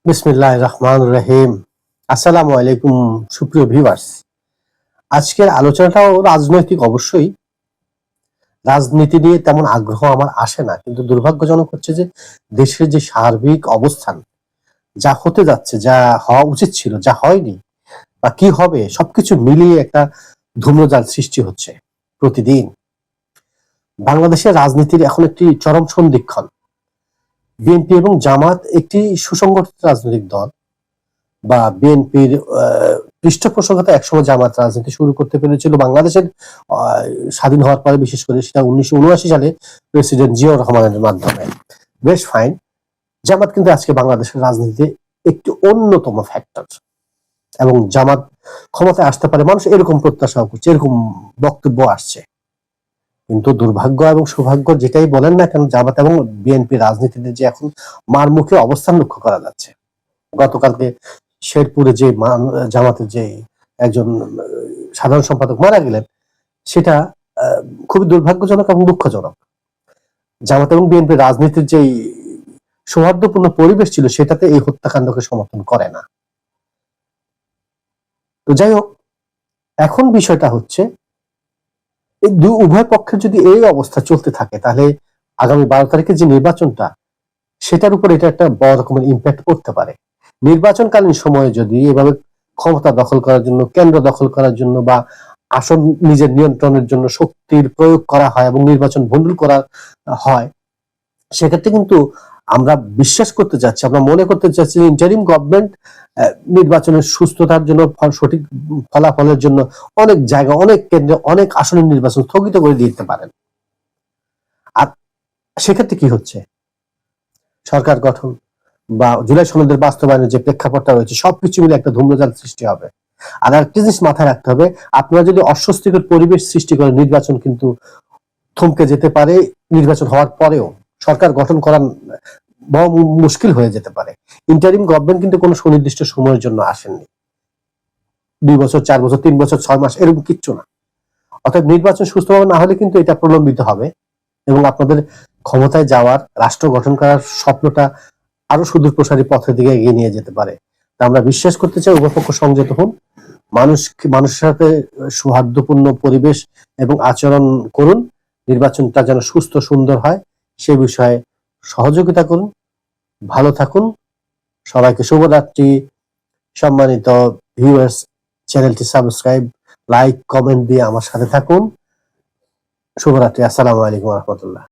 বিসমিল্লাহির রহমানির রহিম। আসসালামু আলাইকুম সুপ্রিয় ভিউয়ার্স। আজকের আলোচনাটাও রাজনৈতিক অবশ্যই। রাজনীতি নিয়ে তেমন আগ্রহ আমার আসে না, কিন্তু দুর্ভাগ্যজনক হচ্ছে যে দেশের যে সার্বিক অবস্থান, যা হতে যাচ্ছে, যা হওয়া উচিত ছিল, যা হয়নি বা কি হবে, সবকিছু মিলিয়ে একটা ধূম্রজাল সৃষ্টি হচ্ছে প্রতিদিন। বাংলাদেশের রাজনীতির এখন একটি চরম সন্ধিক্ষণ। বিএনপি এবং জামাত একটি সুসংগঠিত রাজনৈতিক দল, বা বিএনপির পৃষ্ঠপোষকতা একসময় জামাত রাজনীতি শুরু করতে পেরেছিল বাংলাদেশের স্বাধীন হওয়ার পরে, বিশেষ করে সেটা 1979 সালে প্রেসিডেন্ট জিয়াউর রহমানের মাধ্যমে। বেশ ফাইন। জামাত কিন্তু আজকে বাংলাদেশের রাজনীতিতে একটি অন্যতম ফ্যাক্টর, এবং জামাত ক্ষমতায় আসতে পারে, মানুষ এরকম প্রত্যাশা করছে, এরকম বক্তব্য আসছে। কিন্তু দুর্ভাগ্য এবং সৌভাগ্য যেটাই বলেন না কেন, জামাত এবং বিএনপি রাজনীতিতে যে এখন মারমুখী অবস্থান লক্ষ্য করা যাচ্ছে। গতকালকে শেরপুরে যে জামাতের যে একজন সাধারণ সম্পাদক মারা গেলেন, সেটা খুবই দুর্ভাগ্যজনক এবং দুঃখজনক। জামাত এবং বিএনপির রাজনীতির যে সৌহার্দ্যপূর্ণ পরিবেশ ছিল, সেটাতে এই হত্যাকাণ্ডকে সমর্থন করে না। তো যাই হোক, এখন বিষয়টা হচ্ছে এই উভয় পক্ষের যদি এই অবস্থা চলতে থাকে, তাহলে আগামী 12 তারিখে যে নির্বাচনটা, সেটার উপর এটা একটা বড় রকমের ইম্প্যাক্ট করতে পারে। নির্বাচনকালীন সময়ে যদি এভাবে ক্ষমতা দখল করার জন্য, কেন্দ্র দখল করার জন্য বা আসন নিজের নিয়ন্ত্রণের জন্য শক্তির প্রয়োগ করা হয় এবং নির্বাচন ভণ্ডুল করা হয়, সেক্ষেত্রে কিন্তু আমরা বিশ্বাস করতে যাচ্ছি, আমরা মনে করতে চাচ্ছি যে ইন্টারিম গভর্নমেন্ট নির্বাচনের সুস্থতার জন্য, সঠিক ফলাফলের জন্য অনেক জায়গা, অনেক কেন্দ্রে, অনেক আসনের নির্বাচন স্থগিত করে দিতে পারেন। আর সেক্ষেত্রে কি হচ্ছে, সরকার গঠন বা জুলাই সনদের বাস্তবায়নের যে প্রেক্ষাপটটা রয়েছে, সবকিছু মিলে একটা ধূম্রজাল সৃষ্টি হবে। আর একটা জিনিস মাথায় রাখতে হবে, আপনারা যদি অস্বস্তিকর পরিবেশ সৃষ্টি করেন, নির্বাচন কিন্তু থমকে যেতে পারে। নির্বাচন হওয়ার পরেও সরকার গঠন করা বড় মুশকিল হয়ে যেতে পারে। ইন্টারিম গভর্নমেন্ট কিন্তু কোনো সুনির্দিষ্ট সময়ের জন্য আসেননি। 2 বছর, 4 বছর, 3 বছর, 6 মাস, এরকম কিচ্ছু না। অর্থাৎ নির্বাচন সুস্থভাবে না হলে কিন্তু এটা প্রলম্বিত হবে এবং আপনাদের ক্ষমতায় যাওয়ার, রাষ্ট্র গঠন করার স্বপ্নটা আরো সুদূর প্রসারী পথের দিকে এগিয়ে নিয়ে যেতে পারে। তা আমরা বিশ্বাস করতে চাই উভয়পক্ষ সংযত হন, মানুষের সাথে সৌহার্দ্যপূর্ণ পরিবেশ এবং আচরণ করুন, নির্বাচনটা যেন সুস্থ সুন্দর হয় সে বিষয়ে সহযোগিতা করুন। ভালো থাকুন। সবাইকে শুভরাত্রি। সম্মানিত ভিউয়ার্স, চ্যানেলটি সাবস্ক্রাইব, লাইক, কমেন্ট দিয়ে আমার সাথে থাকুন। শুভরাত্রি। আসসালামু আলাইকুম রহমতুল্লাহ।